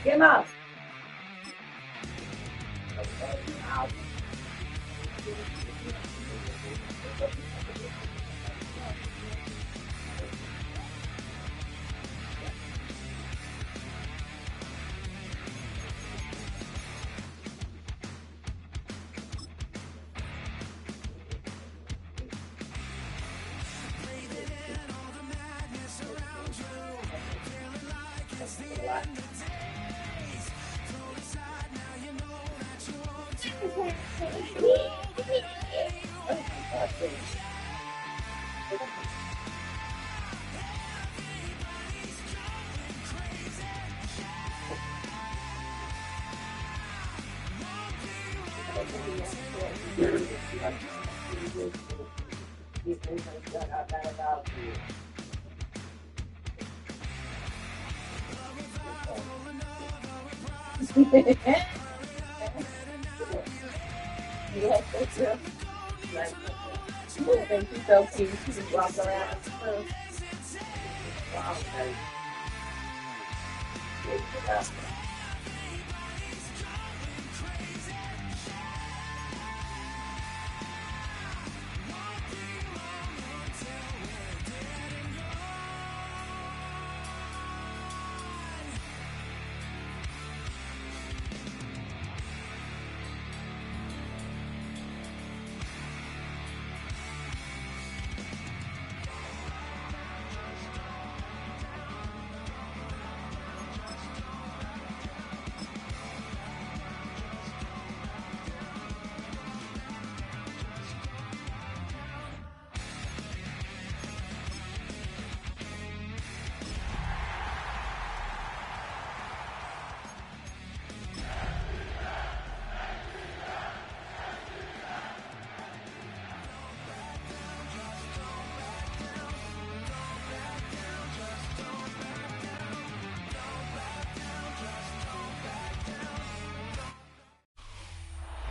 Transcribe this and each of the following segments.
Get him up. She's so cute. She just walks around. Wow.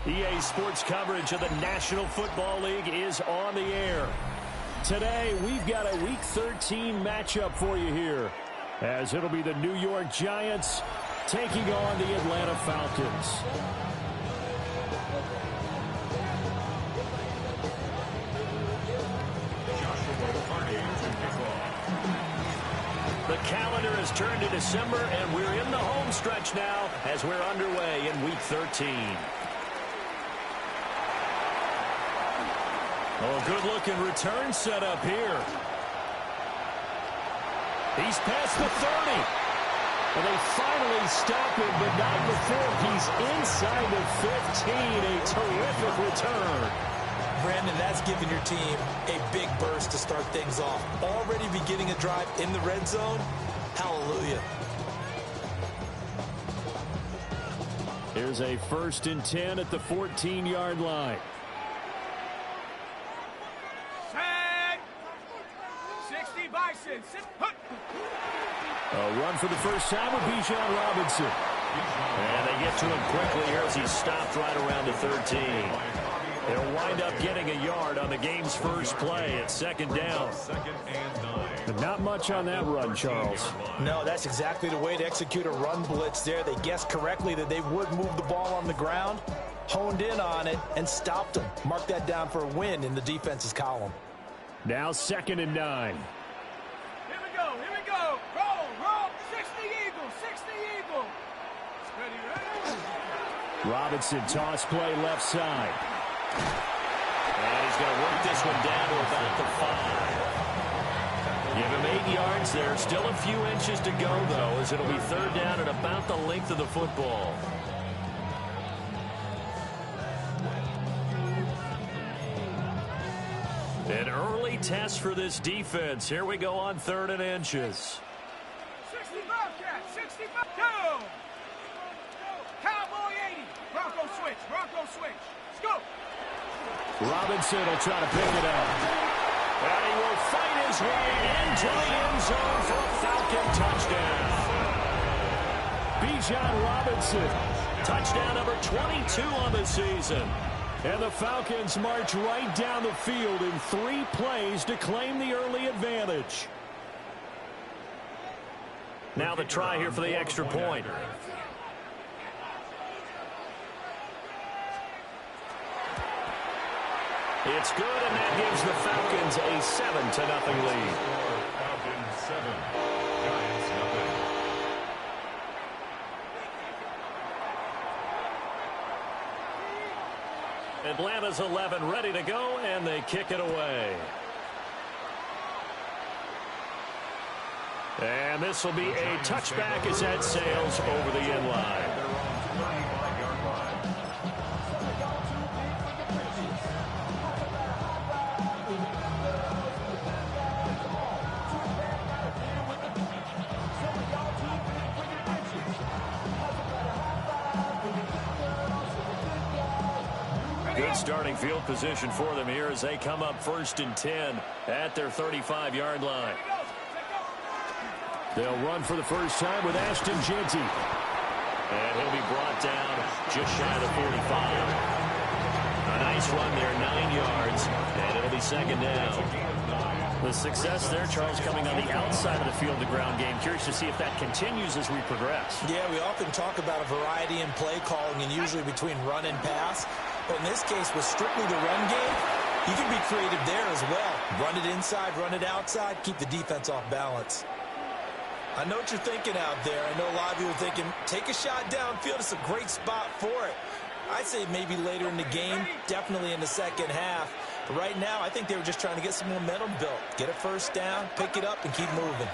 EA Sports coverage of the National Football League is on the air. Today, we've got a Week 13 matchup for you here, as it'll be the New York Giants taking on the Atlanta Falcons. The calendar has turned to December, and we're in the home stretch now as we're underway in Week 13. Oh, good-looking return set up here. He's past the 30. And they finally stop him, but not before he's inside the 15. A terrific return. Brandon, that's giving your team a big burst to start things off. Already beginning a drive in the red zone. Hallelujah. Here's a 1st and 10 at the 14-yard line. A run for the first time with Bijan Robinson. And they get to him quickly here as he's stopped right around the 13. They'll wind up getting a yard on the game's first play at 2nd down. But not much on that run, Charles. No, that's exactly the way to execute a run blitz there. They guessed correctly that they would move the ball on the ground, honed in on it, and stopped them. Mark that down for a win in the defense's column. Now 2nd and 9. Robinson toss play left side. And he's going to work this one down to about the 5. Give him 8 yards there. Still a few inches to go, though, as it'll be 3rd down at about the length of the football. An early test for this defense. Here we go on 3rd and inches. 60 Bobcats, 60 Bobcats. Cowboy 80. Bronco switch. Bronco switch. Let's go. Robinson will try to pick it up. And he will fight his way into the end zone for a Falcon touchdown. Bijan Robinson, touchdown number 22 on the season. And the Falcons march right down the field in 3 plays to claim the early advantage. Now the try here for the extra point. It's good, and that gives the Falcons a 7-0 lead. Falcons 7, Giants nothing. Atlanta's 11 ready to go, and they kick it away. And this will be a touchback as that sails over the end line. Good starting field position for them here as they come up 1st and 10 at their 35-yard line. They'll run for the first time with Ashton Jeanty. And he'll be brought down just shy of the 45. A nice run there, 9 yards, and it'll be 2nd down. The success there, Charles, coming on the outside of the field, the ground game. Curious to see if that continues as we progress. Yeah, we often talk about a variety in play calling and usually between run and pass. But in this case, with strictly the run game, you can be creative there as well. Run it inside, run it outside, keep the defense off balance. I know what you're thinking out there. I know a lot of people are thinking, take a shot downfield. It's a great spot for it. I'd say maybe later in the game, definitely in the second half. But right now, I think they were just trying to get some momentum built. Get a first down, pick it up, and keep moving.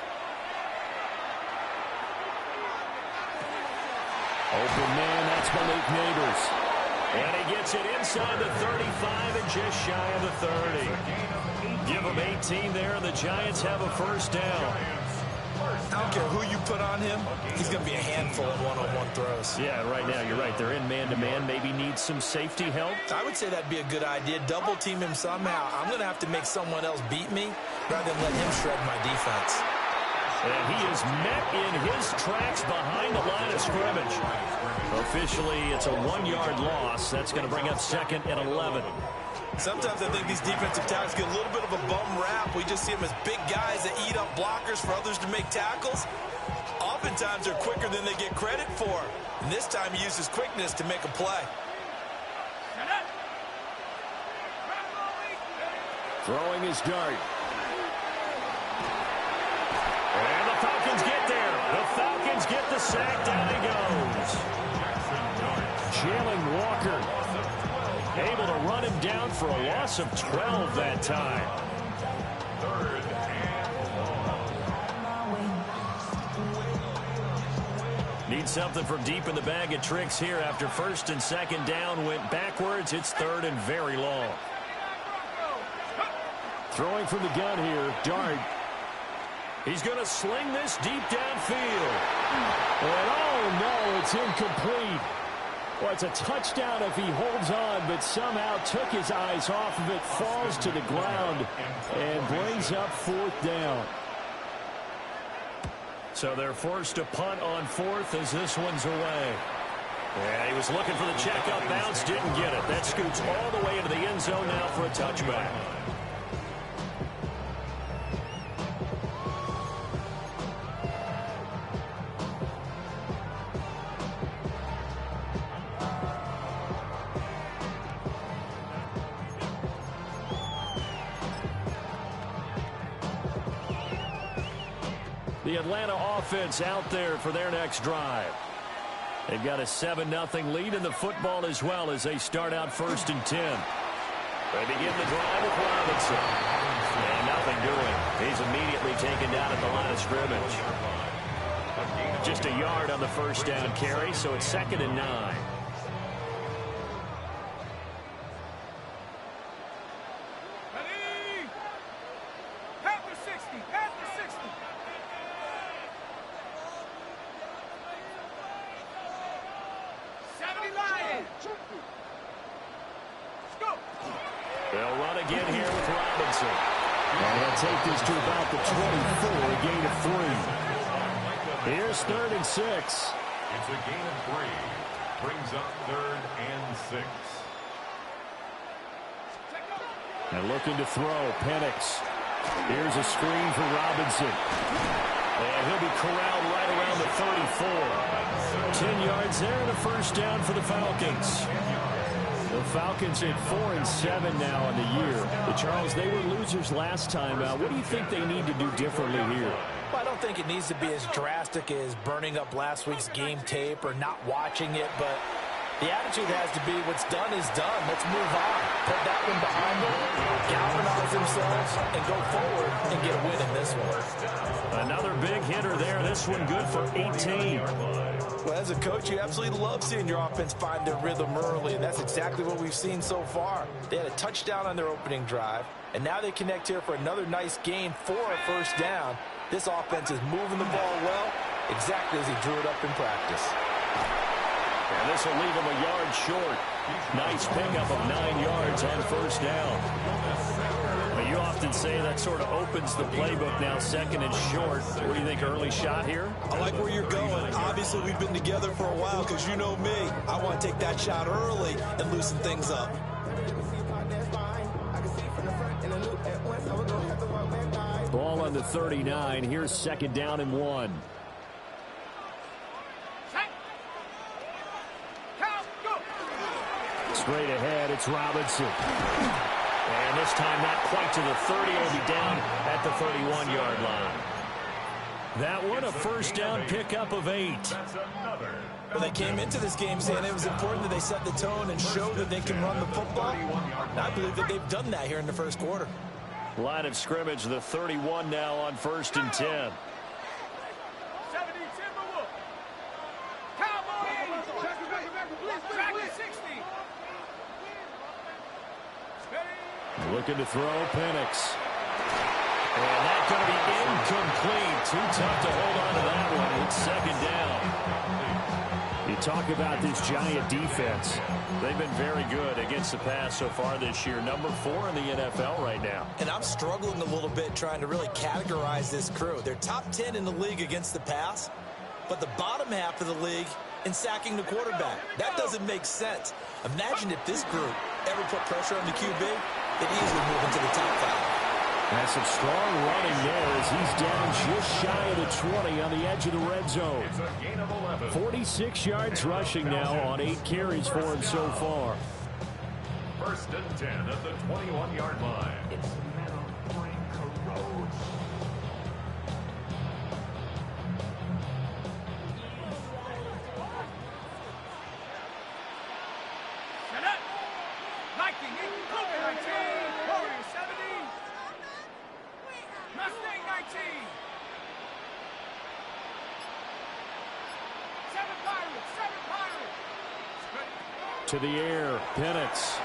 Open man, that's Malik Neighbors. And he gets it inside the 35 and just shy of the 30. Give him 18 there, and the Giants have a first down. I don't care who you put on him, he's going to be a handful in one-on-one throws. Yeah, right now, you're right. They're in man-to-man. Maybe need some safety help. I would say that'd be a good idea. Double team him somehow. I'm going to have to make someone else beat me rather than let him shred my defense. And he is met in his tracks behind the line of scrimmage. Officially, it's a 1-yard loss. That's going to bring up 2nd and 11. Sometimes I think these defensive tackles get a little bit of a bum rap. We just see them as big guys that eat up blockers for others to make tackles. Oftentimes they're quicker than they get credit for. And this time he uses quickness to make a play. Throwing his dart. And the Falcons get there. The Falcons get the sack. Down he goes. Jalen Walker able to run him down for a loss of 12 that time. 3rd and 1. Need something from deep in the bag of tricks here after 1st and 2nd down went backwards. It's 3rd and very long. Throwing from the gun here, Dart. He's going to sling this deep downfield. And oh no, it's incomplete. Well, it's a touchdown if he holds on, but somehow took his eyes off of it, falls to the ground, and brings up 4th down. So they're forced to punt on 4th as this one's away. Yeah, he was looking for the checkup bounce, didn't get it. That scoots all the way into the end zone now for a touchback. The Atlanta offense out there for their next drive. They've got a 7-0 lead in the football as well as they start out 1st and 10. They begin the drive with Robinson. And nothing doing. He's immediately taken down at the line of scrimmage. Just a yard on the first down carry, so it's 2nd and 9. They'll run again here with Robinson. And they'll take this to about the 24, a gain of 3. Here's 3rd and 6. It's a gain of 3. Brings up 3rd and 6. And looking to throw, Penix. Here's a screen for Robinson. And he'll be corralled right around the 34. 10 yards there and a first down for the Falcons. The Falcons at 4-7 now on the year. Charles, they were losers last time. What do you think they need to do differently here? Well, I don't think it needs to be as drastic as burning up last week's game tape or not watching it, but the attitude has to be what's done is done. Let's move on. Put that one behind them, galvanize themselves, and go forward and get a win in this one. Another big hitter there. This one good for 18. Well, as a coach, you absolutely love seeing your offense find their rhythm early, and that's exactly what we've seen so far. They had a touchdown on their opening drive, and now they connect here for another nice gain for a first down. This offense is moving the ball well, exactly as he drew it up in practice. And this will leave him a yard short. Nice pickup of 9 yards on first down. Well, you often say that sort of opens the playbook now, second and short. What do you think, early shot here? I like where you're going. Obviously, we've been together for a while because you know me. I want to take that shot early and loosen things up. Ball on the 39. Here's second down and 1. Straight ahead, it's Robinson. And this time not quite to the 30. It'll be down at the 31-yard line. That one, a first down pickup of 8. Well, they came into this game saying it was important that they set the tone and show that they can run the football. And I believe that they've done that here in the first quarter. Line of scrimmage, the 31 now on first and 10. Looking to throw, Penix. And that's going to be incomplete. Too tough to hold on to that one. It's second down. You talk about this Giant defense. They've been very good against the pass so far this year. Number 4 in the NFL right now. And I'm struggling a little bit trying to really categorize this crew. They're top 10 in the league against the pass, but the bottom half of the league in sacking the quarterback. That doesn't make sense. Imagine if this group ever put pressure on the QB, it easily move into the top 5. That's some strong running there as he's down just shy of the 20 on the edge of the red zone. 46 yards rushing now on 8 carries for him so far. First and 10 at the 21-yard line. To the air, Penix.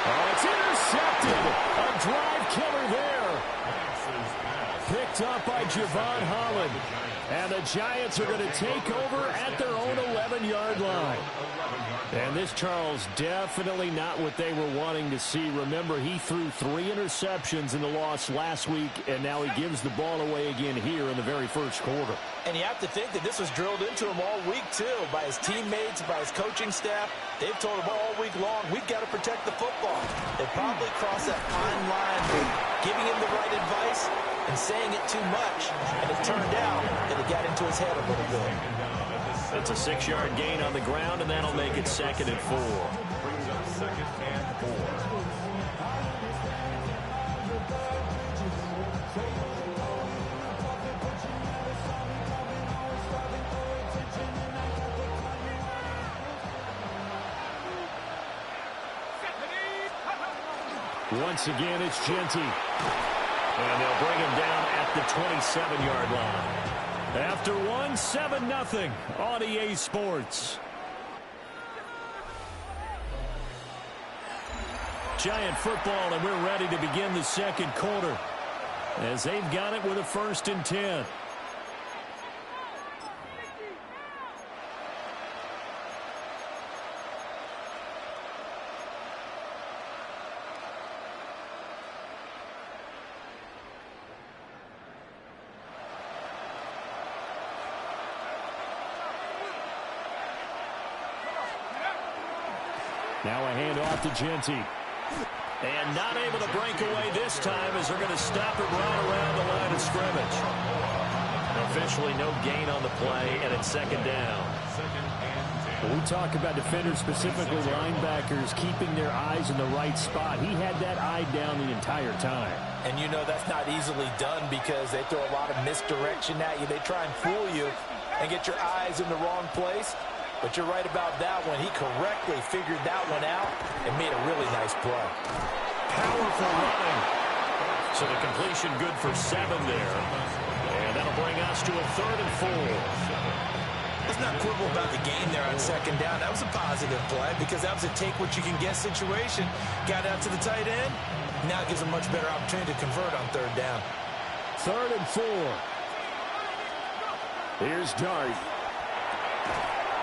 Oh, it's intercepted. A drive killer there. Picked up by Javon Holland. And the Giants are going to take over at their own 11-yard line. And this, Charles, definitely not what they were wanting to see. Remember, he threw 3 interceptions in the loss last week, and now he gives the ball away again here in the very first quarter. And you have to think that this was drilled into him all week, too, by his teammates, by his coaching staff. They've told him all week long, we've got to protect the football. They probably crossed that fine line with giving him the right advice and saying it too much. And it turned out that it got into his head a little bit. It's a 6-yard gain on the ground, and that'll make it second and 4. Brings up second and 4. Once again, it's Genty. And they'll bring him down at the 27-yard line. After 7-0 on EA Sports. Giant football, and we're ready to begin the second quarter as they've got it with a first and 10. Now a handoff to Genty. And not able to break away this time as they're going to stop it right around the line of scrimmage. Officially no gain on the play, and it's second down. Second and 10. When we talk about defenders, specifically linebackers, keeping their eyes in the right spot, he had that eye down the entire time. And you know that's not easily done because they throw a lot of misdirection at you. They try and fool you and get your eyes in the wrong place. But you're right about that one. He correctly figured that one out and made a really nice play. Powerful running. So the completion good for 7 there. And that'll bring us to a 3rd and 4. Let's not quibble about the gain there on 2nd down. That was a positive play because that was a take-what-you-can-get situation. Got out to the tight end. Now it gives a much better opportunity to convert on 3rd down. 3rd and 4. Here's Dart.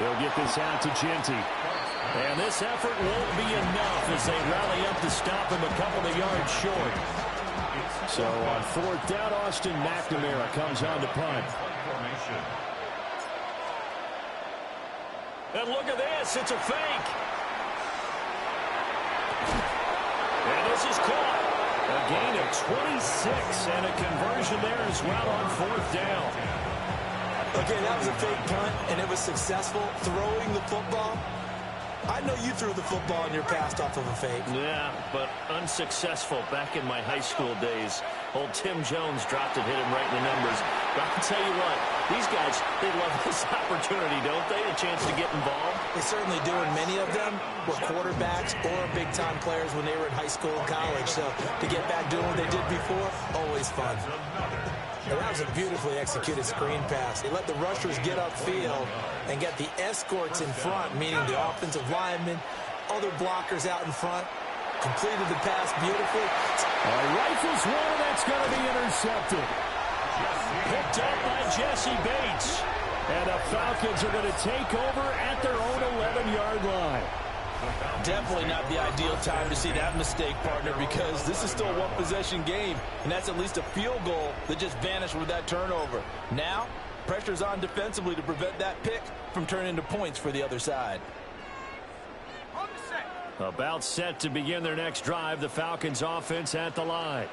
He'll get this out to Genty. And this effort won't be enough as they rally up to stop him a couple of yards short. So on 4th down, Austin McNamara comes on to punt. And look at this. It's a fake. And this is caught. A gain of 26 and a conversion there as well on 4th down. Okay, that was a fake punt, and it was successful throwing the football. I know you threw the football in your past off of a fake. Yeah, but unsuccessful back in my high school days. Old Tim Jones dropped it, hit him right in the numbers. But I can tell you what, these guys, they love this opportunity, don't they? A chance to get involved. They certainly do, and many of them were quarterbacks or big-time players when they were in high school and college. So to get back doing what they did before, always fun. And that was a beautifully executed screen pass. They let the rushers get upfield and get the escorts in front, meaning the offensive linemen, other blockers out in front. Completed the pass beautifully. Rifles one, and that's going to be intercepted. Picked up by Jesse Bates. And the Falcons are going to take over at their own 11-yard line. Definitely not the ideal time to see that mistake, partner, because this is still a one-possession game, and that's at least a field goal that just vanished with that turnover. Now, pressure's on defensively to prevent that pick from turning into points for the other side. About set to begin their next drive, the Falcons offense at the line.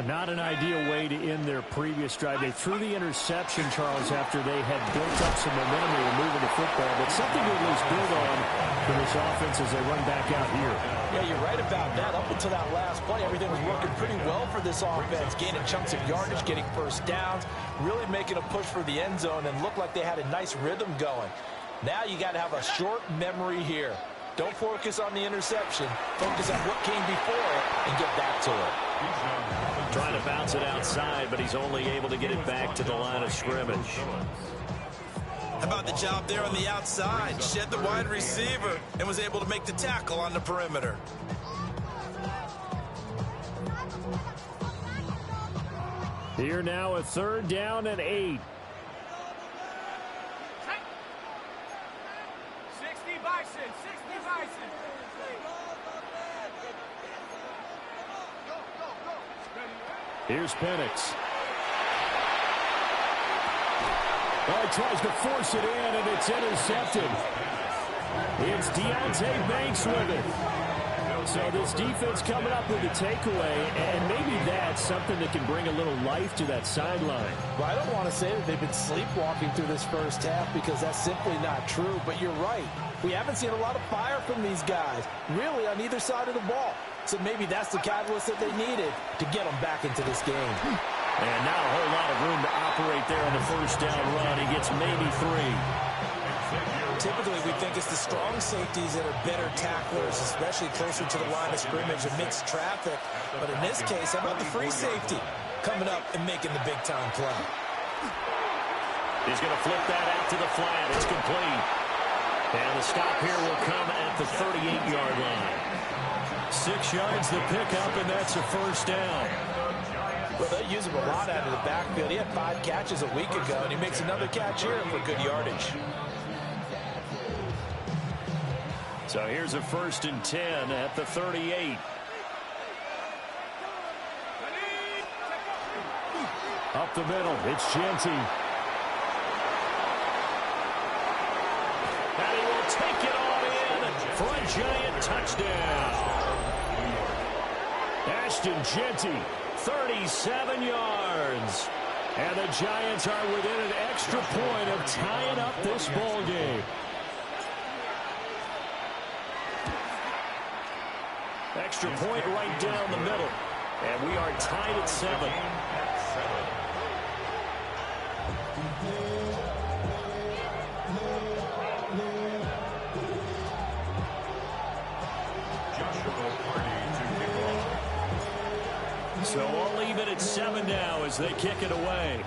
Not an ideal way to end their previous drive. They threw the interception, Charles, after they had built up some momentum. They were moving the football, but something to at least build on for this offense as they run back out here. Yeah, you're right about that. Up until that last play, everything was working pretty well for this offense, gaining chunks of yardage, getting first downs, really making a push for the end zone, and looked like they had a nice rhythm going. Now you got to have a short memory here. Don't focus on the interception. Focus on what came before it and get back to it. Trying to bounce it outside, but he's only able to get it back to the line of scrimmage. How about the job there on the outside? Shed the wide receiver and was able to make the tackle on the perimeter. Here now, a 3rd down and 8. 60 Bison, 60 Bison. Here's Penix. Oh, he tries to force it in, and it's intercepted. It's Deontay Banks with it. So this defense coming up with a takeaway, and maybe that's something that can bring a little life to that sideline. Well, I don't want to say that they've been sleepwalking through this first half because that's simply not true, but you're right. We haven't seen a lot of fire from these guys, really, on either side of the ball. So maybe that's the catalyst that they needed to get them back into this game. And now a whole lot of room to operate there on the first down run. He gets maybe 3. Typically, we think it's the strong safeties that are better tacklers, especially closer to the line of scrimmage amidst traffic. But in this case, how about the free safety coming up and making the big-time play? He's going to flip that out to the flat. It's complete. And the stop here will come at the 38-yard line. 6 yards the pickup, and that's a first down. Well, they use him a lot out of the backfield. He had 5 catches a week ago, and he makes another catch here for good yardage. So here's a 1st and 10 at the 38. Up the middle, it's Genty. And he will take it all in for a giant touchdown. Ashton Genty, 37 yards. And the Giants are within an extra point of tying up this ball game. Extra point right down the middle. And we are tied at 7. So all even at 7 now as they kick it away.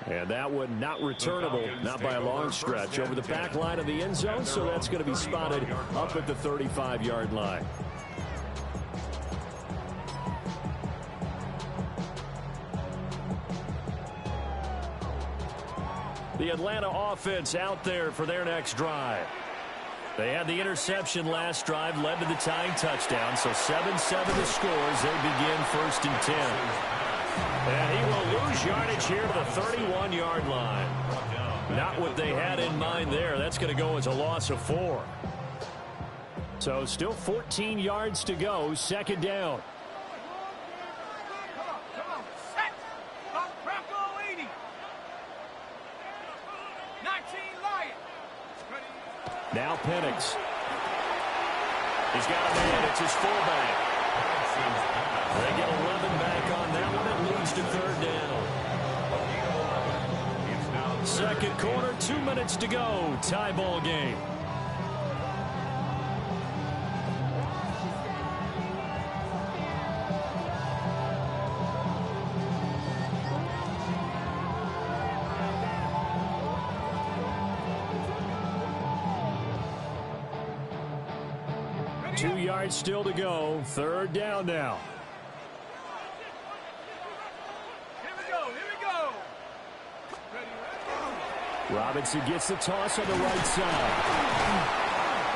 And that one not returnable, not by a long stretch, over the back line of the end zone, so that's going to be spotted up at the 35-yard line. The Atlanta offense out there for their next drive. They had the interception last drive, led to the tying touchdown, so 7-7 the score as they begin 1st and 10. And he will lose yardage here to the 31-yard line. Not what they had in mind there. That's going to go as a loss of 4. So still 14 yards to go, 2nd down. Come on, set. Up, Bronco 80. 19 Lion. Now Penix. He's got a man. It's his fullback. They get 11 back on that one. It leads to 3rd down. 2nd quarter, 2 minutes to go. Tie ball game. Two yards still to go. 3rd down now. Robinson gets the toss on the right side.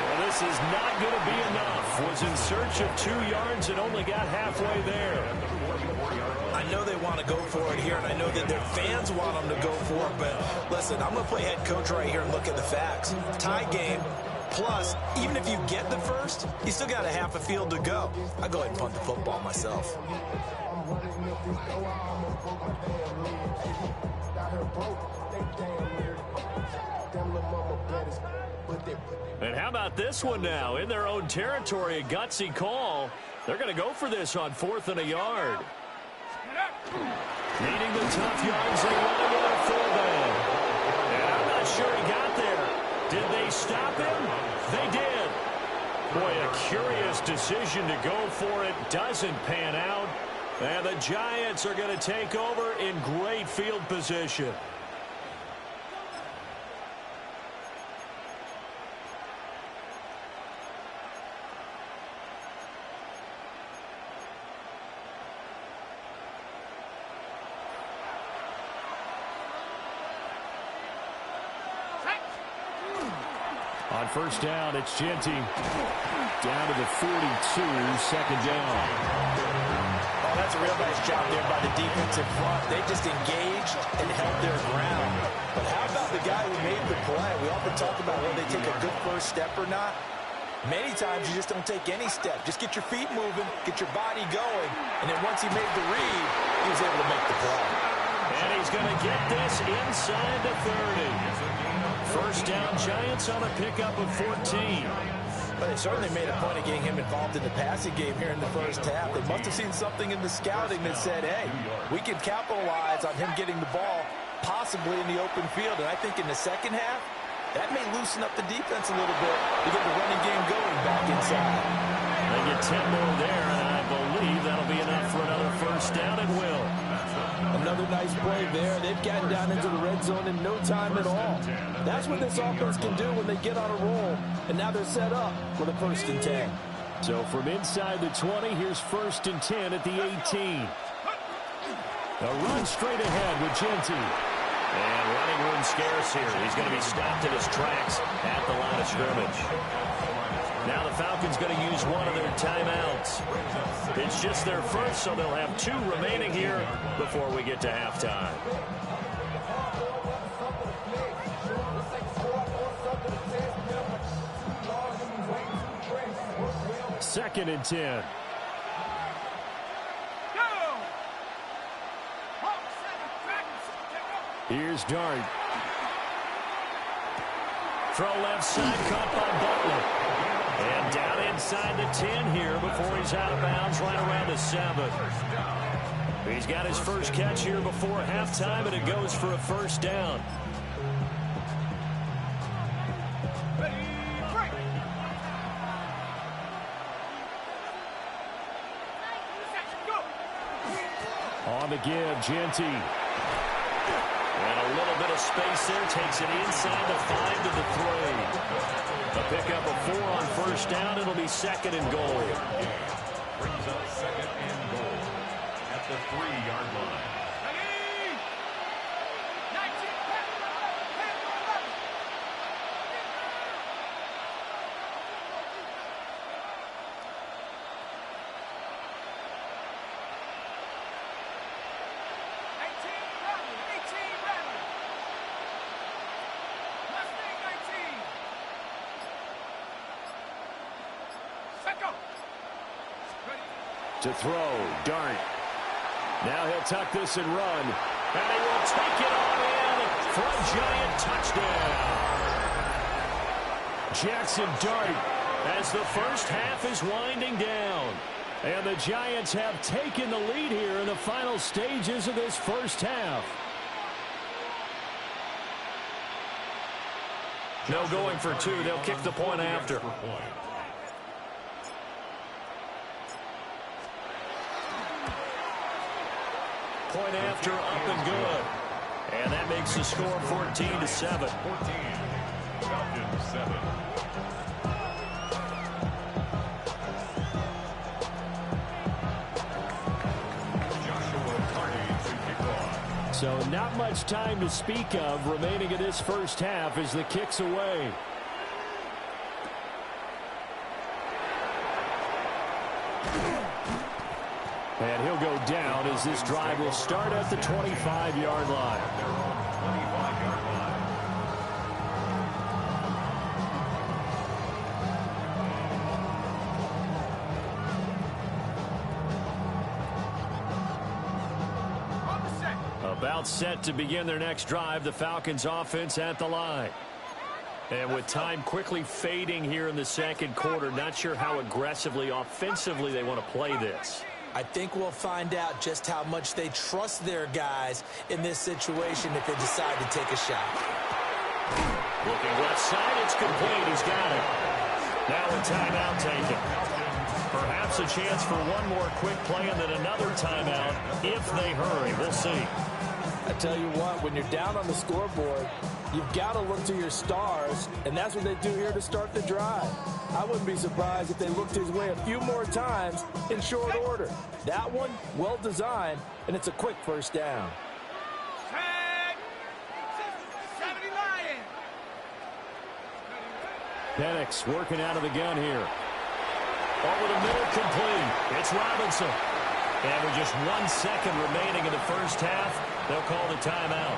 Well, this is not going to be enough. Was in search of 2 yards and only got halfway there. I know they want to go for it here, and I know that their fans want them to go for it, but listen, I'm going to play head coach right here and look at the facts. Tie game, plus, even if you get the first, you still got a half a field to go. I go ahead and punt the football myself. And how about this one now? In their own territory, a gutsy call. They're going to go for this on 4th and a yard. Needing the tough yards, they run it with a fullback. And I'm not sure he got there. Did they stop him? They did. Boy, a curious decision to go for it. Doesn't pan out. And the Giants are going to take over in great field position. On 1st down, it's Genty. Down to the 42, 2nd down. Oh, that's a real nice job there by the defensive front. They just engaged and held their ground. But how about the guy who made the play? We often talk about whether they take a good first step or not. Many times you just don't take any step. Just get your feet moving, get your body going, and then once he made the read, he was able to make the play. And he's going to get this inside the 30. 1st down, Giants on a pickup of 14. But they certainly made a point of getting him involved in the passing game here in the 1st half. They must have seen something in the scouting that said, hey, we can capitalize on him getting the ball possibly in the open field. And I think in the 2nd half, that may loosen up the defense a little bit to get the running game going back inside. They get 10 more there, and I believe that'll be enough for another 1st down and will. Another nice play there. They've gotten down into the red zone in no time at all. That's what this offense can do when they get on a roll. And now they're set up for the 1st and 10. So from inside the 20, here's 1st and 10 at the 18. A run straight ahead with Genty. And running room scarce here. He's going to be stopped in his tracks at the line of scrimmage. Now the Falcons going to use one of their timeouts. It's just their first, so they'll have 2 remaining here before we get to halftime. Second and 10. Here's Dart. Throw left side, caught by Butler. And down inside the 10 here before he's out of bounds right around the 7. He's got his first catch here before halftime, and it goes for a first down. On the give, Genty. And a little bit of space there. Takes it inside the 5 to the 3. A pickup of 4 on first down. It'll be second and goal. Brings up second and goal at the 3-yard line. To throw, Dart. Now he'll tuck this and run. And they will take it on in for a giant touchdown. Jackson Dart as the first half is winding down. And the Giants have taken the lead here in the final stages of this first half. No going for 2. They'll kick the point after. Point after, up and good. And that makes the score 14-7. 14. Falcons 7. So not much time to speak of remaining in this first half as the kick's away. And he'll go down as this drive will start at the 25-yard line. They're on the 25-yard line. About set to begin their next drive, the Falcons offense at the line. And with time quickly fading here in the second quarter, not sure how aggressively, offensively they want to play this. I think we'll find out just how much they trust their guys in this situation if they decide to take a shot. Looking left side, it's complete. He's got it. Now a timeout taken. Perhaps a chance for one more quick play and then another timeout if they hurry. We'll see. I tell you what, when you're down on the scoreboard, you've got to look to your stars, and that's what they do here to start the drive. I wouldn't be surprised if they looked his way a few more times in short order. That one, well designed, and it's a quick first down. Penix working out of the gun here. Over the middle, complete. It's Robinson. And with just 1 second remaining in the first half, they'll call the timeout.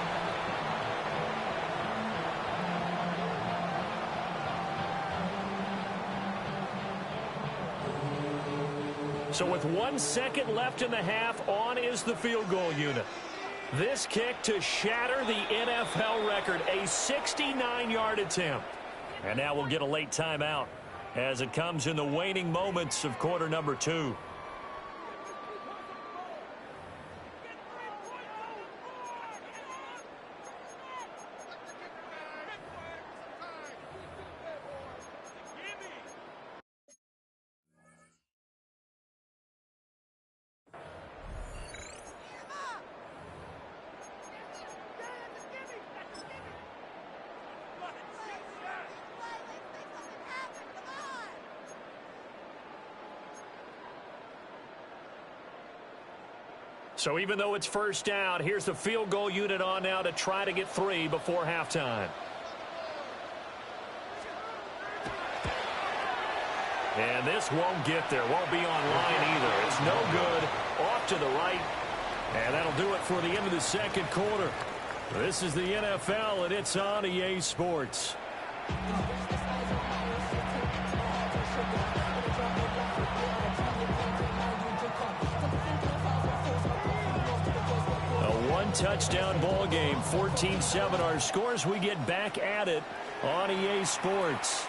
So with 1 second left in the half, on is the field goal unit. This kick to shatter the NFL record, a 69-yard attempt. And now we'll get a late timeout as it comes in the waning moments of quarter number 2. So even though it's first down, here's the field goal unit on now to try to get 3 before halftime. And this won't get there, won't be online either. It's no good, off to the right. And that'll do it for the end of the second quarter. This is the NFL, and it's on EA Sports. 3-touchdown ball game. 14-7 our scores. We get back at it on EA Sports.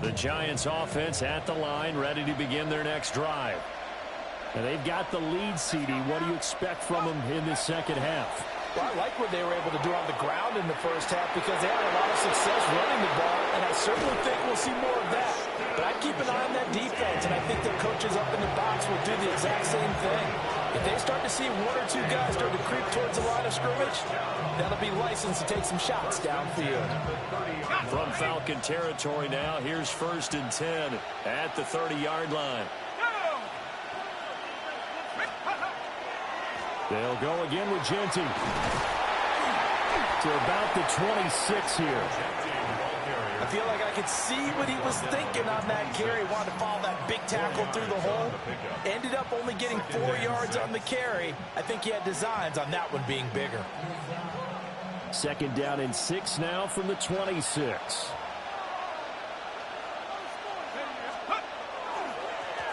The Giants offense at the line, ready to begin their next drive. And they've got the lead, CD. What do you expect from them in this second half? Well, I like what they were able to do on the ground in the first half because they had a lot of success running the ball, and I certainly think we'll see more of that. But I keep an eye on that defense, and I think their coaches up in the box will do the exact same thing. If they start to see one or two guys start to creep towards the line of scrimmage, that'll be licensed to take some shots downfield. From Falcon territory now, here's 1st and 10 at the 30-yard line. They'll go again with Genty to about the 26 here. I feel like I could see what he was thinking on that carry. Wanted to follow that big tackle through the hole. Ended up only getting 4 yards on the carry. I think he had designs on that one being bigger. 2nd down and 6 now from the 26.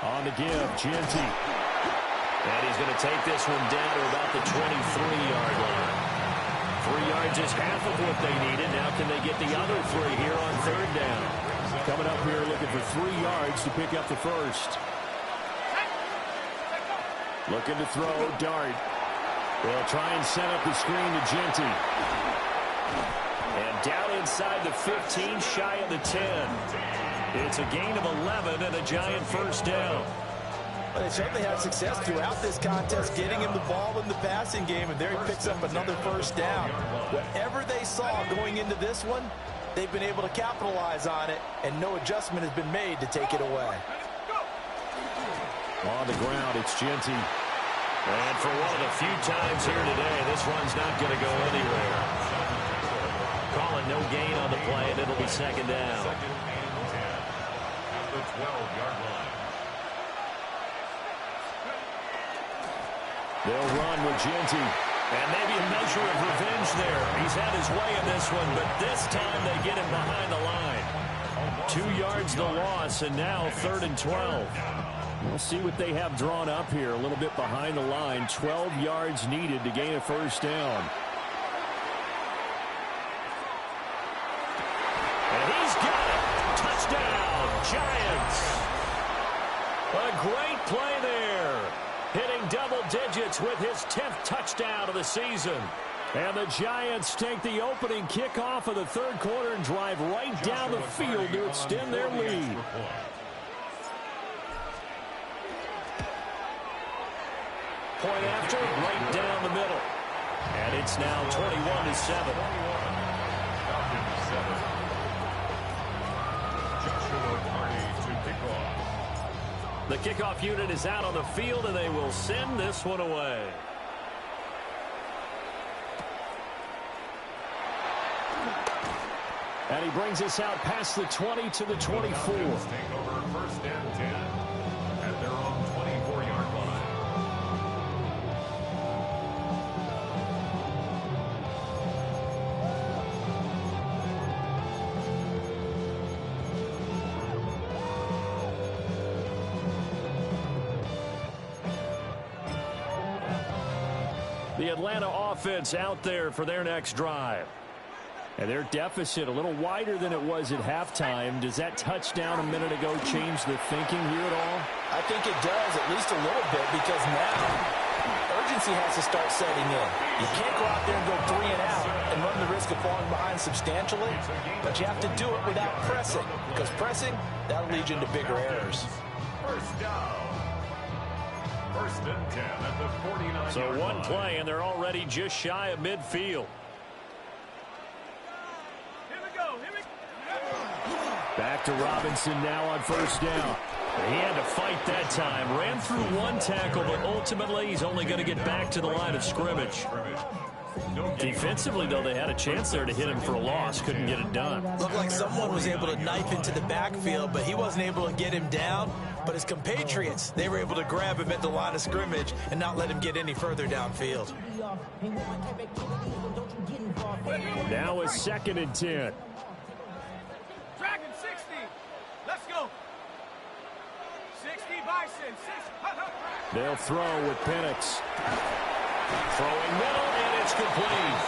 On the give, Genty. And he's going to take this one down to about the 23-yard line. 3 yards is half of what they needed. Now can they get the other 3 here on 3rd down? Coming up here looking for 3 yards to pick up the first. Looking to throw, Dart. They'll try and set up the screen to Genty. And down inside the 15, shy of the 10. It's a gain of 11 and a Giant 1st down. Well, they certainly had success throughout this contest, getting him the ball in the passing game, and there he picks up another 1st down. Whatever they saw going into this one, they've been able to capitalize on it, and no adjustment has been made to take it away. On the ground, it's Genty. And for one of the few times here today, this one's not going to go anywhere. Calling no gain on the play, and it'll be 2nd down. 2nd and 10 at the 12-yard line. They'll run with Genty. And maybe a measure of revenge there. He's had his way in this one, but this time they get him behind the line. 2 yards the loss, and now 3rd and 12. We'll see what they have drawn up here. A little bit behind the line. 12 yards needed to gain a 1st down. And he's got it. Touchdown, Giants. A great play there. Hitting double digits with his 10th touchdown of the season. And the Giants take the opening kickoff of the 3rd quarter and drive right down the field to extend their lead. Point after, right down the middle. And it's now 21-7. The kickoff unit is out on the field, and they will send this one away. And he brings us out past the 20 to the 24. Take over 1st and 10 at their own 24-yard line. The Atlanta offense out there for their next drive. And their deficit a little wider than it was at halftime. Does that touchdown a minute ago change the thinking here at all? I think it does, at least a little bit, because now urgency has to start setting in. You can't go out there and go 3 and out and run the risk of falling behind substantially, but you have to do it without pressing, because pressing, that'll lead you into bigger errors. 1st down. 1st and 10 at the 49-yard line. So one play, and they're already just shy of midfield. Here we go. Back to Robinson now on 1st down. He had to fight that time. Ran through one tackle, but ultimately he's only going to get back to the line of scrimmage. Defensively, though, they had a chance there to hit him for a loss. Couldn't get it done. Looked like someone was able to knife into the backfield, but he wasn't able to get him down. But his compatriots, they were able to grab him at the line of scrimmage and not let him get any further downfield. Now a 2nd and 10. Dragon 60. Let's go. 60 Bison. 6. They'll throw with Penix. Throwing middle, and it's complete.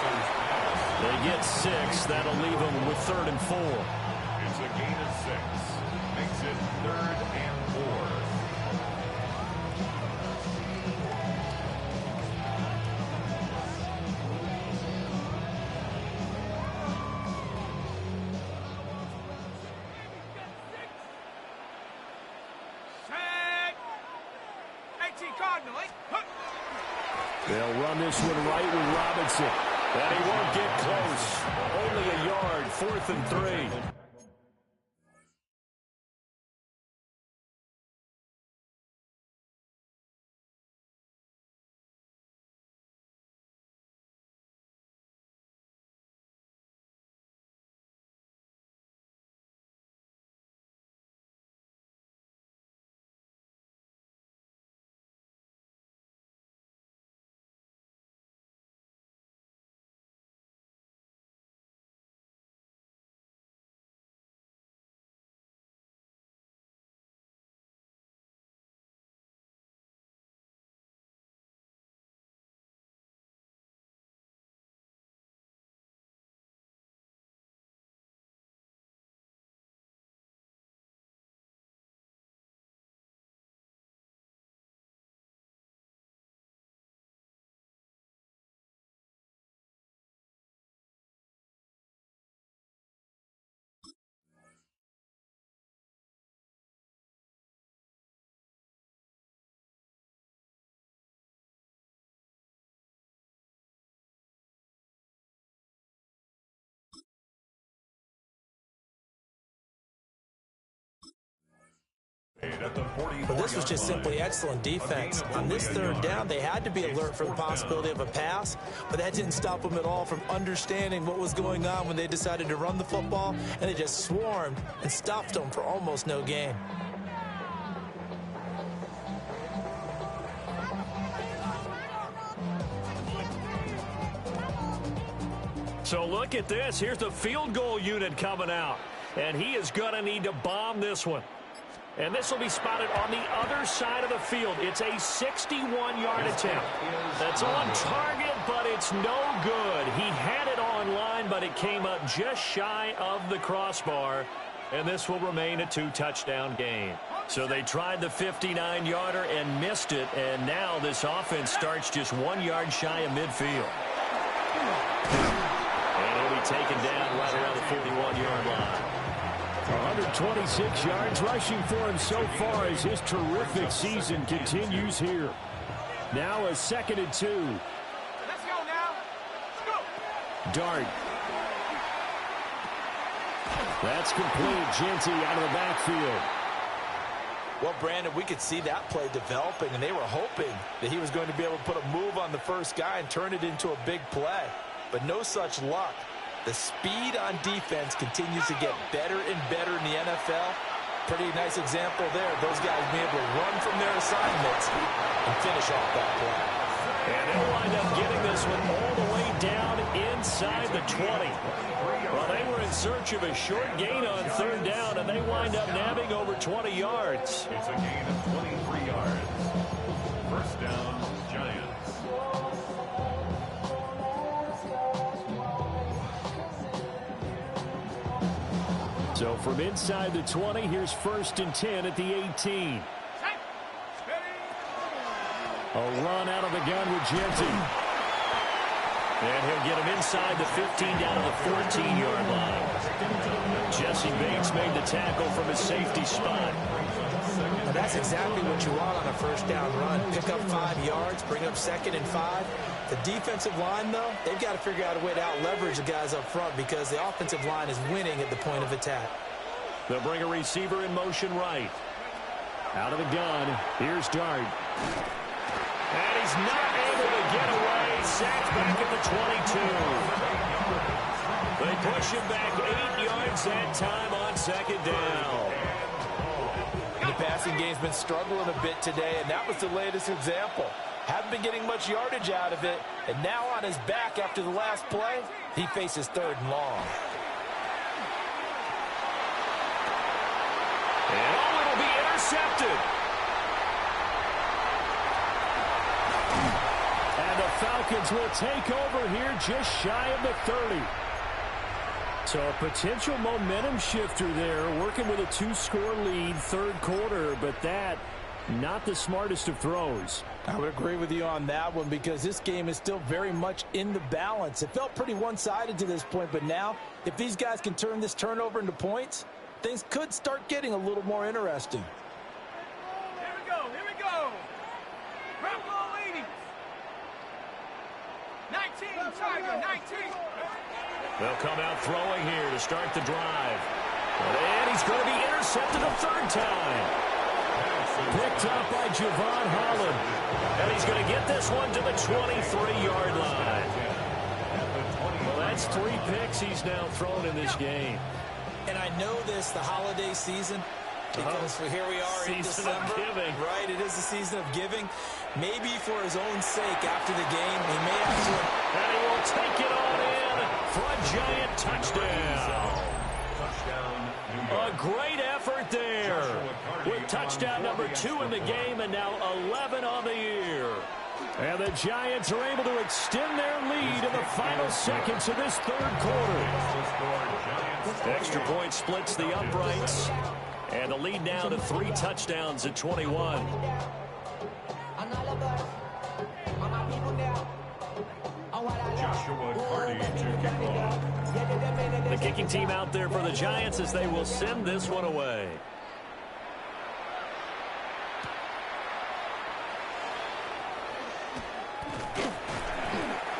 They get 6. That'll leave them with 3rd and 4. It's a gain of 6. Makes it 3rd and 4. Set. 18 Cardinal. They'll run this one right with Robinson. And he won't get close. Only a yard, 4th and 3. But this was just simply excellent defense. On this 3rd down, they had to be alert for the possibility of a pass, but that didn't stop them at all from understanding what was going on when they decided to run the football, and they just swarmed and stopped them for almost no gain. So look at this. Here's the field goal unit coming out, and he is going to need to bomb this one. And this will be spotted on the other side of the field. It's a 61-yard attempt. That's on target, but it's no good. He had it on line, but it came up just shy of the crossbar. And this will remain a 2-touchdown game. So they tried the 59-yarder and missed it. And now this offense starts just 1 yard shy of midfield. And he'll be taken down right around the 41-yard line. 126 yards rushing for him so far as his terrific season continues here. Now a 2nd and 2. Let's go now. Let's go. Dart. That's complete. Genty out of the backfield. Well, Brandon, we could see that play developing, and they were hoping that he was going to be able to put a move on the first guy and turn it into a big play. But no such luck. The speed on defense continues to get better and better in the NFL. Pretty nice example there. Those guys being able to run from their assignments and finish off that play. And they'll wind up getting this one all the way down inside the 20. Well, they were in search of a short gain on 3rd down, and they wind up nabbing over 20 yards. It's a gain of 23 yards. 1st down, Giants. So from inside the 20, here's 1st and 10 at the 18. A run out of the gun with Genty. And he'll get him inside the 15 down to the 14-yard line. Jesse Bates made the tackle from his safety spot. Now that's exactly what you want on a 1st down run. Pick up 5 yards, bring up 2nd and 5. The defensive line, though, they've got to figure out a way to out-leverage the guys up front because the offensive line is winning at the point of attack. They'll bring a receiver in motion right. Out of the gun. Here's Dart. And he's not able to get away. Sacked back at the 22. They push him back 8 yards that time on second down. The passing game's been struggling a bit today, and that was the latest example. Haven't been getting much yardage out of it, and now on his back after the last play, he faces 3rd and long. And it'll be intercepted. And the Falcons will take over here just shy of the 30. So a potential momentum shifter there, working with a 2-score lead, 3rd quarter, but that not the smartest of throws. I would agree with you on that one because this game is still very much in the balance. It felt pretty one-sided to this point, but now if these guys can turn this turnover into points, things could start getting a little more interesting. Here we go, here we go. Bronco 80. 19, Tiger, 19. They'll come out throwing here to start the drive. And he's going to be intercepted a 3rd time. Picked up by Javon Holland. And he's going to get this one to the 23-yard line. Well, that's 3 picks he's now thrown in this game. And I know this, the holiday season, because here we are in December. Season of giving. Right, it is the season of giving. Maybe for his own sake after the game, he may have to. And he will take it on in for a giant touchdown. A great effort there with touchdown number 2 in the game and now 11 on the year. And the Giants are able to extend their lead in the final seconds of this 3rd quarter. Extra point splits the uprights. And the lead now to 3 touchdowns at 21. Joshua Carty to kick off. The kicking team out there for the Giants as they will send this one away.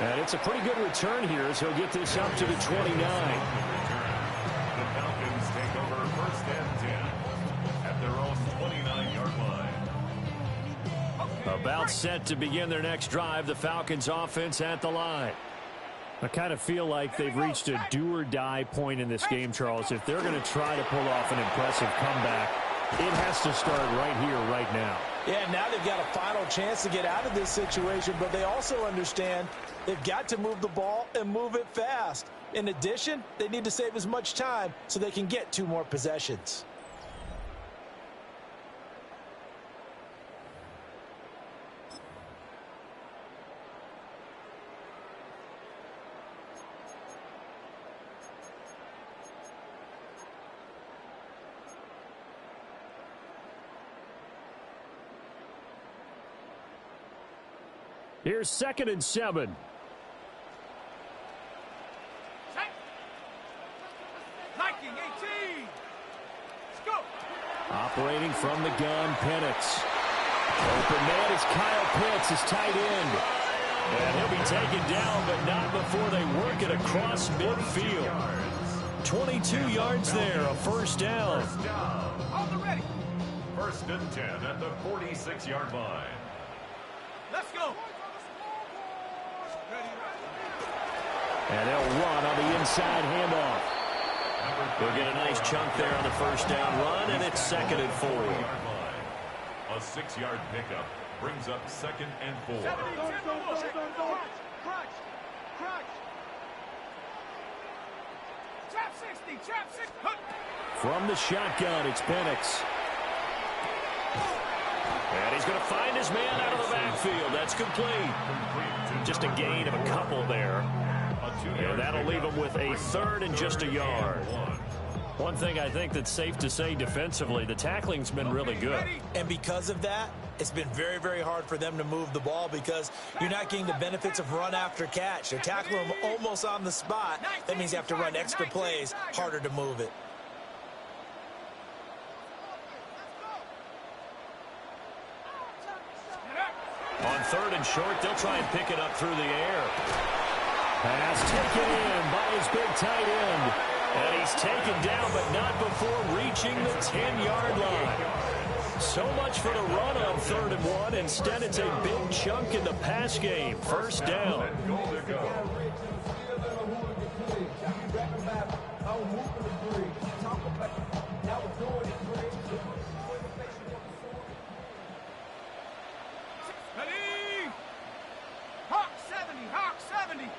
And it's a pretty good return here as he'll get this up to the 29. The Falcons take over 1st and 10 at their own 29-yard line. About set to begin their next drive, the Falcons offense at the line. I kind of feel like they've reached a do-or-die point in this game, Charles. If they're going to try to pull off an impressive comeback, it has to start right here, right now. Yeah, now they've got a final chance to get out of this situation, but they also understand they've got to move the ball and move it fast. In addition, they need to save as much time so they can get 2 more possessions. Here's 2nd and 7. Liking 18. Let's go. Operating from the gun, Penix. Open man is Kyle Pitts, his tight end. And he'll be taken down, but not before they work it across midfield. 22 yards there, a 1st down. On the ready. 1st and 10 at the 46-yard line. Let's go. And they'll run on the inside handoff. They'll get a nice chunk there on the 1st down run, and it's 2nd and 4. A 6-yard pickup brings up 2nd and 4. Trap 60, trap 60. From the shotgun, it's Penix. And he's going to find his man out of the backfield. That's complete. Just a gain of a couple there. And that'll leave him with a 3rd and just a yard. One thing I think that's safe to say defensively, the tackling's been really good. And because of that, it's been very, very hard for them to move the ball because you're not getting the benefits of run after catch. They're tackling them almost on the spot. That means you have to run extra plays, harder to move it. On 3rd and short, they'll try and pick it up through the air. Pass taken in by his big tight end. And he's taken down, but not before reaching the 10-yard line. So much for the run on 3rd and 1. Instead, it's a big chunk in the pass game. First down. Ready? Hawk 70, Hawk 70.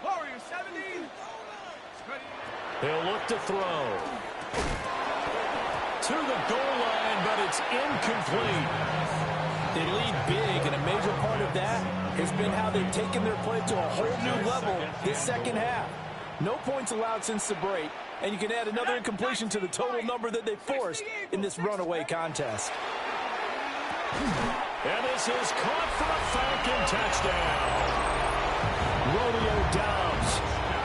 Warrior 70. Ready. He'll look to throw. To the goal line, but it's incomplete. They lead big, and a major part of that has been how they've taken their play to a whole new level this second half. No points allowed since the break, and you can add another incompletion to the total number that they forced in this runaway contest. And this is caught for a Falcon touchdown. Romeo Dobbs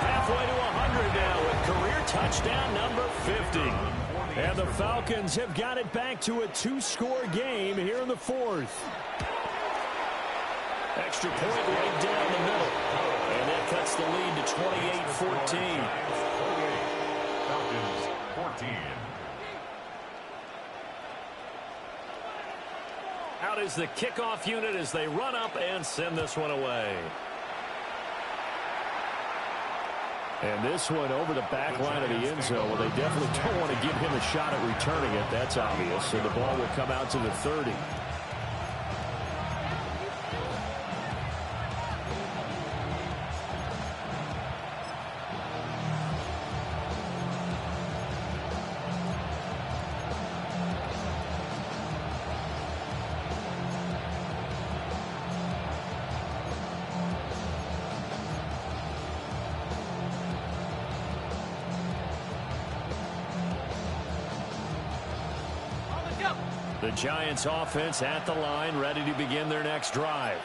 halfway to 100 now with career touchdown number 50. And the Falcons have got it back to a 2-score game here in the 4th. Extra point right down the middle. And that cuts the lead to 28-14. Falcons 14. Out is the kickoff unit as they run up and send this one away. And this one over the back line of the end zone. Well, they definitely don't want to give him a shot at returning it. That's obvious. So the ball will come out to the 30. The Giants offense at the line, ready to begin their next drive.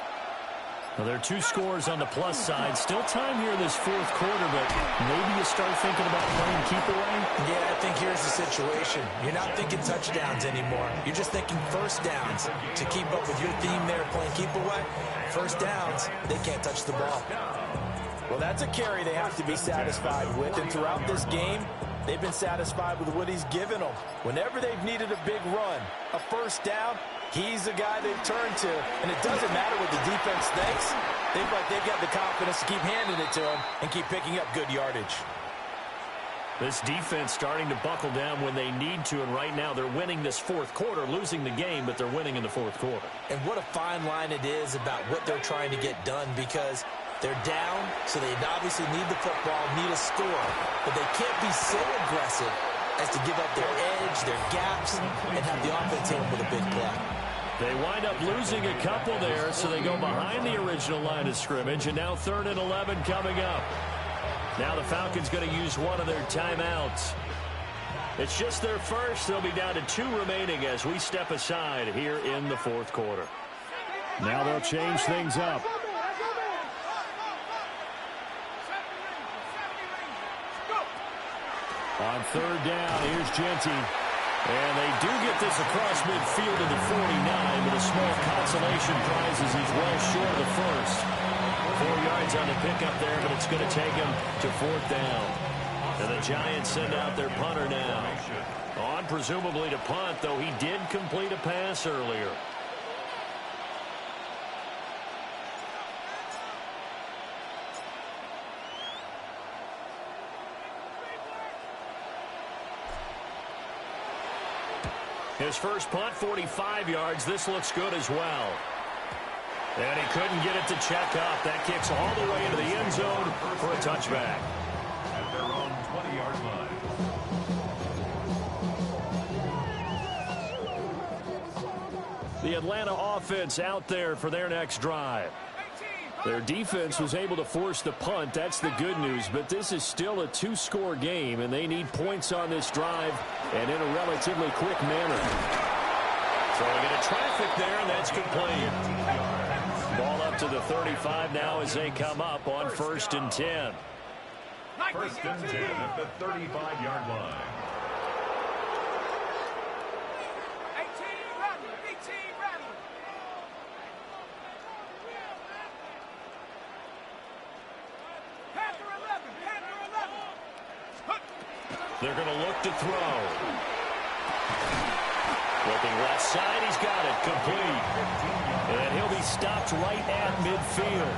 Well, there are 2 scores on the plus side. Still time here in this 4th quarter, but maybe you start thinking about playing keep away? Yeah, I think here's the situation. You're not thinking touchdowns anymore. You're just thinking first downs. To keep up with your theme there, playing keep away, first downs, they can't touch the ball. Well, that's a carry they have to be satisfied with, and throughout this game, they've been satisfied with what he's given them. Whenever they've needed a big run, a first down, he's the guy they've turned to. And it doesn't matter what the defense thinks. They've got the confidence to keep handing it to him and keep picking up good yardage. This defense starting to buckle down when they need to, and right now they're winning this 4th quarter, losing the game, but they're winning in the 4th quarter. And what a fine line it is about what they're trying to get done, because they're down, so they obviously need the football, need a score. But they can't be so aggressive as to give up their edge, their gaps, and have the offense hit them with a big play. They wind up losing a couple there, so they go behind the original line of scrimmage, and now 3rd and 11 coming up. Now the Falcons going to use one of their timeouts. It's just their first. They'll be down to 2 remaining as we step aside here in the 4th quarter. Now they'll change things up. On 3rd down, here's Genty. And they do get this across midfield to the 49, but a small consolation prize as he's well short of the first. 4 yards on the pickup there, but it's going to take him to 4th down. And the Giants send out their punter now. On presumably to punt, though he did complete a pass earlier. His first punt, 45 yards. This looks good as well. And he couldn't get it to check up. That kicks all the way into the end zone for a touchback. At their own 20-yard line. The Atlanta offense out there for their next drive. Their defense was able to force the punt. That's the good news. But this is still a 2-score game, and they need points on this drive and in a relatively quick manner. Throwing into traffic there, and that's complete. Ball up to the 35 now as they come up on 1st and 10. 1st and 10 at the 35-yard line. 18 Rattler. Panther 11. They're going to look to throw. Looking left side, he's got it, complete. And he'll be stopped right at midfield.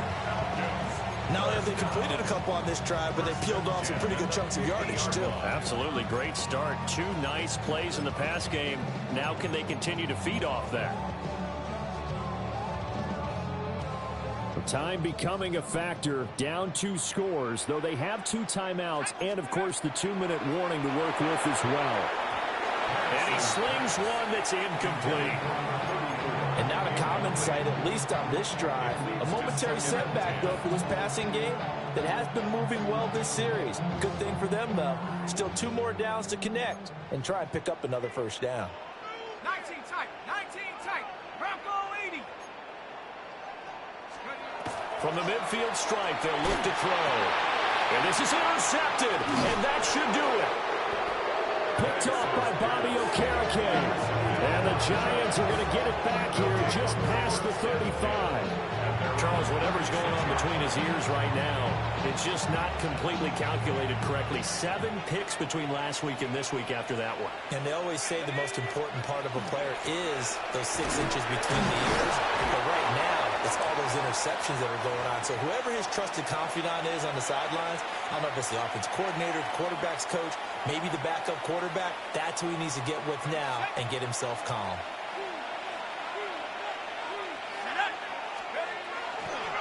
Not only have they completed a couple on this drive, but they peeled off some pretty good chunks of yardage, too. Absolutely great start. 2 nice plays in the pass game. Now can they continue to feed off that? Time becoming a factor. Down 2 scores, though they have 2 timeouts and, of course, the 2-minute warning to work with as well. And he slings one that's incomplete. And not a common sight, at least on this drive. A momentary setback, though, for this passing game that has been moving well this series. Good thing for them, though. Still 2 more downs to connect and try and pick up another first down. 19 tight. 19 tight. Bronco 80. From the midfield stripe, they'll look to throw. And this is intercepted, and that should do it. Picked off by Bobby Okereke. And the Giants are going to get it back here just past the 35. Charles, whatever's going on between his ears right now, it's just not completely calculated correctly. 7 picks between last week and this week after that one. And they always say the most important part of a player is those 6 inches between the ears. But right now, it's all those interceptions that are going on. So whoever his trusted confidant is on the sidelines, I don't know if it's the offense coordinator, the quarterback's coach, maybe the backup quarterback, that's who he needs to get with now and get himself calm.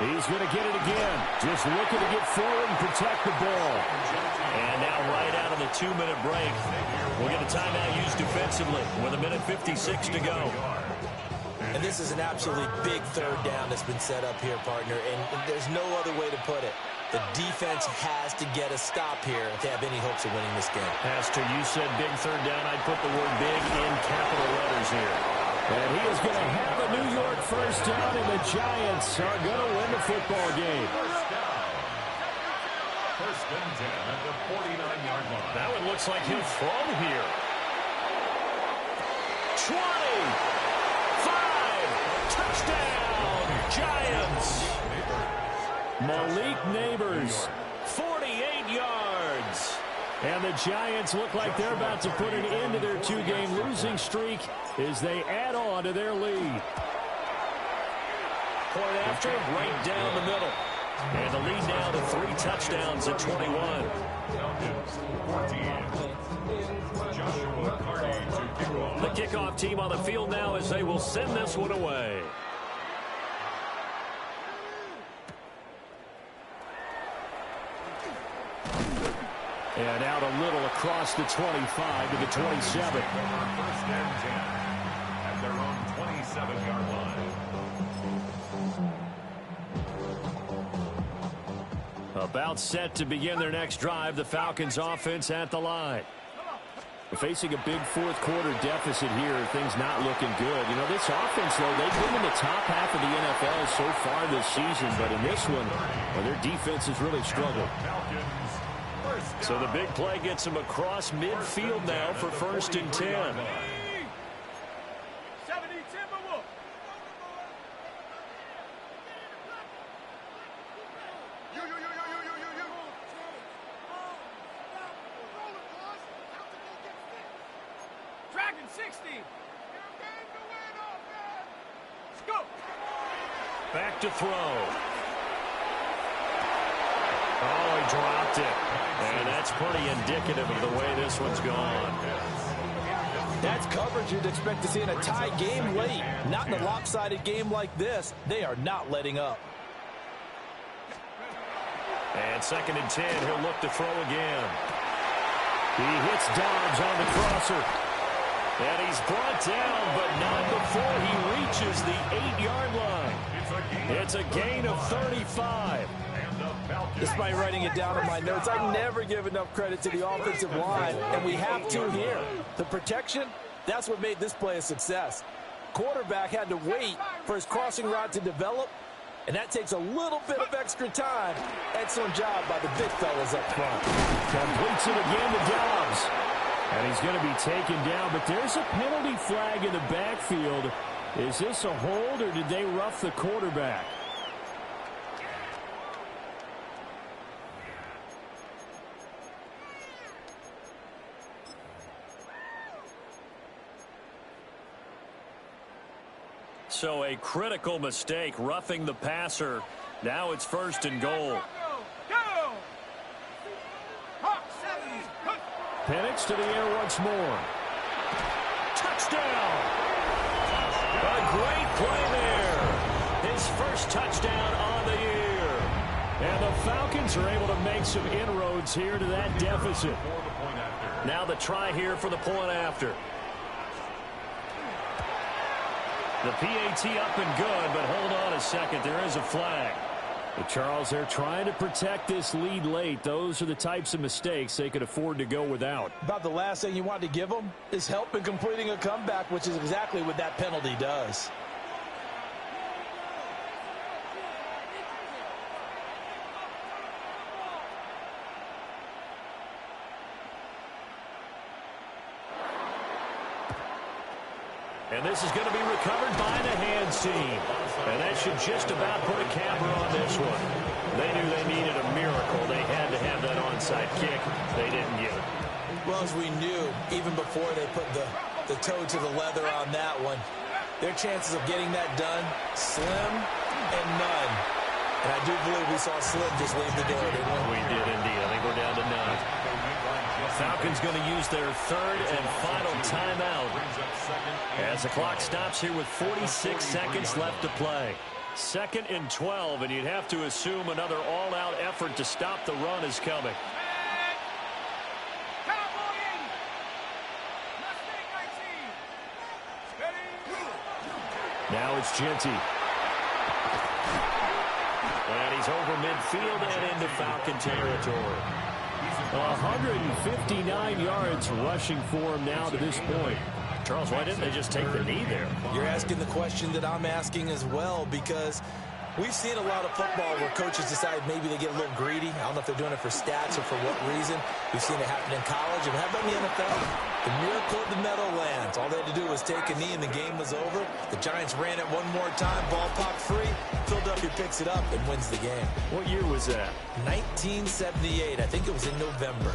He's going to get it again. Just looking to get forward and protect the ball. And now right out of the 2-minute break, we'll get a timeout used defensively with 1:56 to go. And this is an absolutely big 3rd down that's been set up here, partner, and there's no other way to put it. The defense has to get a stop here if they have any hopes of winning this game. Pastor, you said big 3rd down. I'd put the word big in capital letters here. And he is going to have a New York first down, and the Giants are going to win the football game. First and 10 at the 49-yard line. That one looks like he'll throw here. 20, 5, touchdown, Giants. Malik Neighbors, 48 yards. And the Giants look like they're about to put an end to their 2-game losing streak as they add on to their lead. Point after, right down the middle. And the lead now to 3 touchdowns at 21. The kickoff team on the field now as they will send this one away. And out a little across the 25 to the 27. First and 10 at their own 27-yard line. About set to begin their next drive, the Falcons offense at the line. We're facing a big 4th quarter deficit here. Things not looking good. You know, this offense, though, they've been in the top half of the NFL so far this season. But in this one, well, their defense has really struggled. So the big play gets them across midfield now for 1st and 10. 70 Timberwolves. Dragon 60. Let's go. Back to throw. Oh, he dropped it. And that's pretty indicative of the way this one's gone. That's coverage you'd expect to see in a tie game late. Not in a lopsided game like this. They are not letting up. And 2nd and 10, he'll look to throw again. He hits Dobbs on the crosser. And he's brought down, but not before he reaches the 8-yard line. It's a gain of 35. Despite writing it down in my notes, I never give enough credit to the offensive line, and we have to here. The protection, that's what made this play a success. Quarterback had to wait for his crossing route to develop, and that takes a little bit of extra time. Excellent job by the big fellas up front. Completes it again to Dobbs. And he's going to be taken down, but there's a penalty flag in the backfield. Is this a hold, or did they rough the quarterback? So a critical mistake, roughing the passer. Now it's 1st and goal. Go! Penix to the air once more. Touchdown! A great play there. His first touchdown on the year. And the Falcons are able to make some inroads here to that deficit. Now the try here for the point after. The PAT up and good, but hold on a second. There is a flag. But Charles, they're trying to protect this lead late. Those are the types of mistakes they could afford to go without. About the last thing you want to give them is help in completing a comeback, which is exactly what that penalty does. And this is going to be recovered by the hands team. And that should just about put a capper on this one. They knew they needed a miracle. They had to have that onside kick. They didn't get it. Well, as we knew, even before they put the toe to the leather on that one, their chances of getting that done, slim and none. And I do believe we saw Slim just leave the door, didn't we? We did indeed. I think we're down to none. Falcons going to use their 3rd and final timeout as the clock stops here with 46 seconds left to play. 2nd and 12, and you'd have to assume another all-out effort to stop the run is coming. Now it's Genty. And he's over midfield and into Falcon territory. 159 yards rushing for him now to this point. Charles, why didn't they just take the knee there? You're asking the question that I'm asking as well, because we've seen a lot of football where coaches decide maybe they get a little greedy. I don't know if they're doing it for stats or for what reason. We've seen it happen in college, and how about in the NFL? The miracle of the Meadowlands. All they had to do was take a knee, and the game was over. The Giants ran it one more time. Ball popped free. Philadelphia picks it up and wins the game. What year was that? 1978. I think it was in November.